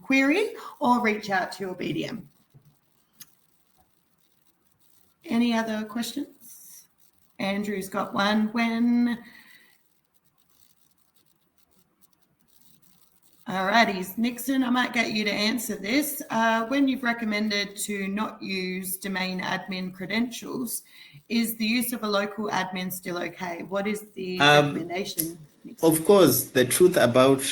Speaker 1: query, or reach out to your BDM. Any other questions? Andrew's got one. Alrighty, Nixon, I might get you to answer this. When you've recommended to not use domain admin credentials, is the use of a local admin still okay? What is the recommendation? Nixon?
Speaker 3: Of course, the truth about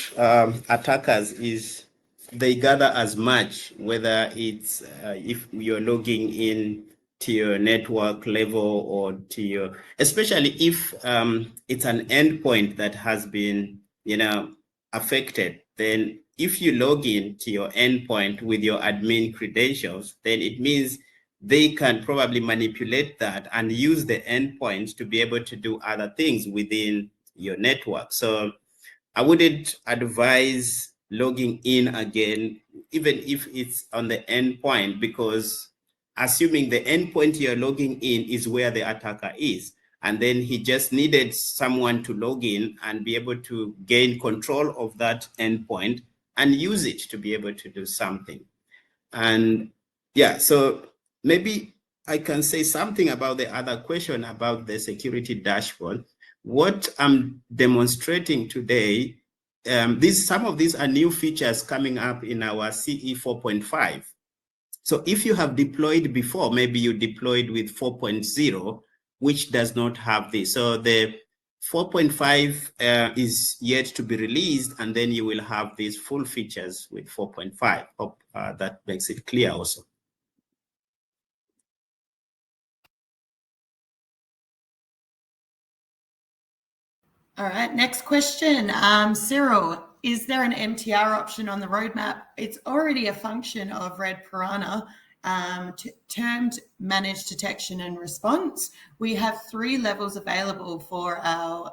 Speaker 3: attackers is they gather as much, whether it's if you're logging in to your network level or to your, especially if it's an endpoint that has been, affected, then if you log in to your endpoint with your admin credentials, then it means they can probably manipulate that and use the endpoint to be able to do other things within your network. So I wouldn't advise logging in again, even if it's on the endpoint, because assuming the endpoint you're logging in is where the attacker is, and then he just needed someone to log in and be able to gain control of that endpoint and use it to be able to do something. And yeah, so maybe I can say something about the other question about the security dashboard. What I'm demonstrating today, some of these are new features coming up in our CE 4.5. So if you have deployed before, maybe you deployed with 4.0, which does not have this. So the 4.5 is yet to be released, and then you will have these full features with 4.5. Hope that makes it clear also.
Speaker 1: All right, next question. Cyril, is there an MTR option on the roadmap? It's already a function of Red Piranha, termed managed detection and response. We have 3 levels available for our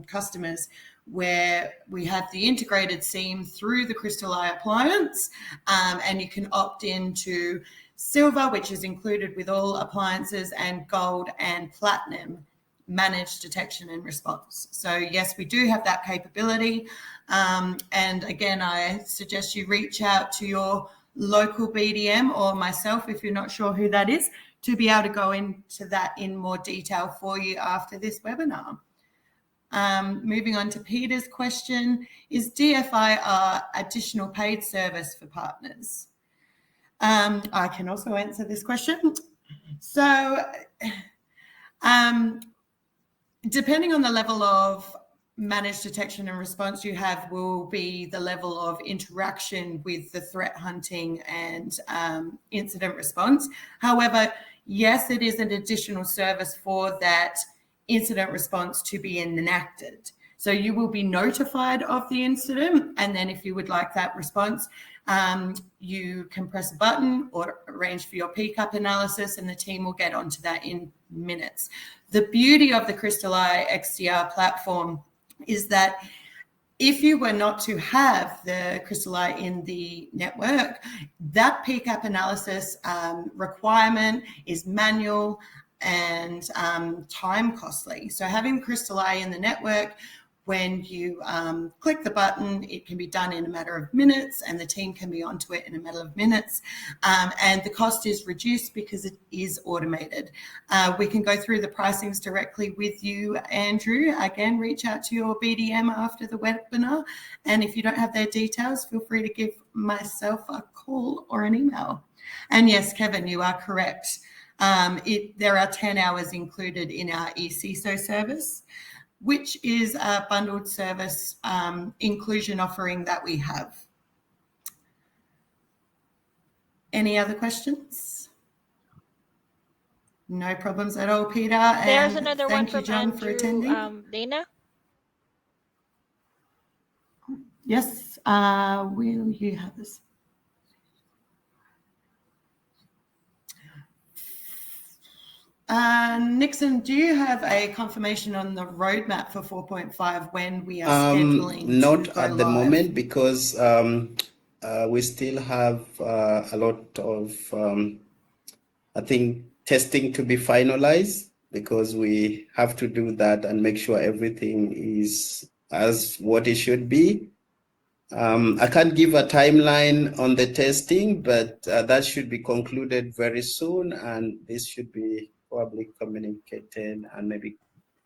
Speaker 1: customers, where we have the integrated SIEM through the Crystal Eye appliance, and you can opt into silver, which is included with all appliances, and gold and platinum managed detection and response. So yes, we do have that capability. And again, I suggest you reach out to your local BDM or myself, if you're not sure who that is, to be able to go into that in more detail for you after this webinar. Moving on to Peter's question, is DFIR additional paid service for partners? I can also answer this question. So, depending on the level of managed detection and response you have will be the level of interaction with the threat hunting and incident response. However, yes, it is an additional service for that incident response to be enacted. So you will be notified of the incident, and then if you would like that response, you can press a button or arrange for your PCAP analysis, and the team will get onto that in minutes. The beauty of the Crystal Eye XDR platform is that if you were not to have the Crystal Eye in the network, that PCAP analysis requirement is manual and time costly. So having Crystal Eye in the network, when you click the button, it can be done in a matter of minutes, and the team can be onto it in a matter of minutes. And the cost is reduced because it is automated. We can go through the pricings directly with you, Andrew. Again, reach out to your BDM after the webinar. And if you don't have their details, feel free to give myself a call or an email. And yes, Kevin, you are correct. There are 10 hours included in our eCISO service, which is a bundled service inclusion offering that we have. Any other questions? No problems at all, Peter.
Speaker 4: There's
Speaker 1: And
Speaker 4: another one
Speaker 1: thank you,
Speaker 4: from
Speaker 1: John,
Speaker 4: Andrew,
Speaker 1: for attending.
Speaker 4: Dana?
Speaker 1: Yes, will you have this? Nixon, do you have a confirmation on the roadmap for 4.5 when we are scheduling
Speaker 3: not
Speaker 1: to go
Speaker 3: at the
Speaker 1: live?
Speaker 3: moment, because we still have a lot of, I think, testing to be finalized, because we have to do that and make sure everything is as what it should be. I can't give a timeline on the testing, but that should be concluded very soon, and this should be probably communicated, and maybe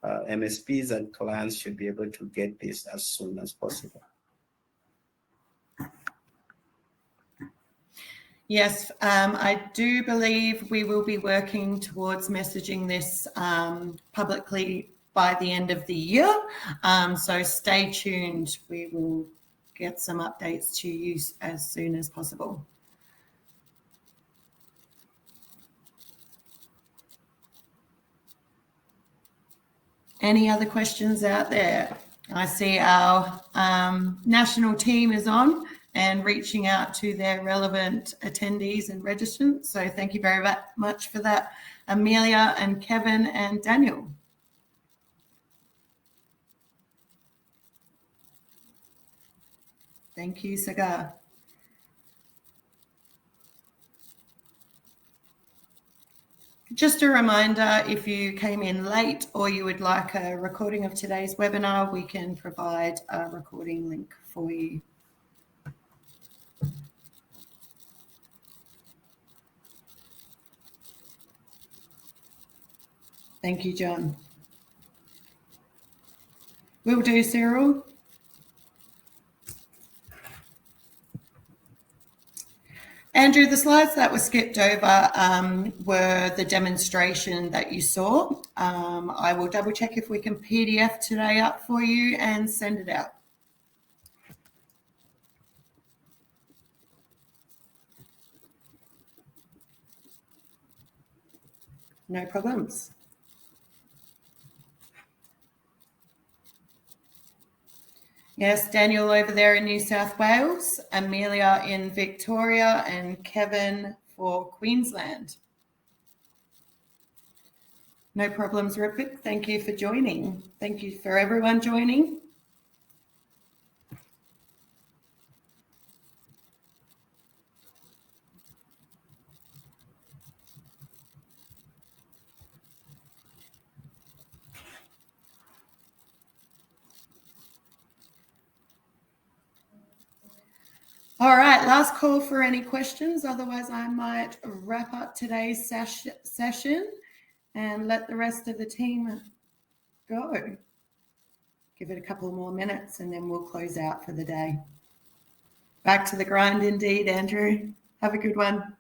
Speaker 3: MSPs and clients should be able to get this as soon as possible.
Speaker 1: Yes, I do believe we will be working towards messaging this publicly by the end of the year. So stay tuned. We will get some updates to you as soon as possible. Any other questions out there? I see our national team is on and reaching out to their relevant attendees and registrants. So thank you very much for that, Amelia and Kevin and Daniel. Thank you, Sagar. Just a reminder, if you came in late or you would like a recording of today's webinar, we can provide a recording link for you. Thank you, John. Will do, Cyril. Andrew, the slides that were skipped over were the demonstration that you saw. I will double check if we can PDF today up for you and send it out. No problems. Yes, Daniel over there in New South Wales, Amelia in Victoria, and Kevin for Queensland. No problems, Rupert. Thank you for joining. Thank you for everyone joining. All right, last call for any questions. Otherwise, I might wrap up today's session and let the rest of the team go. Give it a couple more minutes and then we'll close out for the day. Back to the grind indeed, Andrew. Have a good one.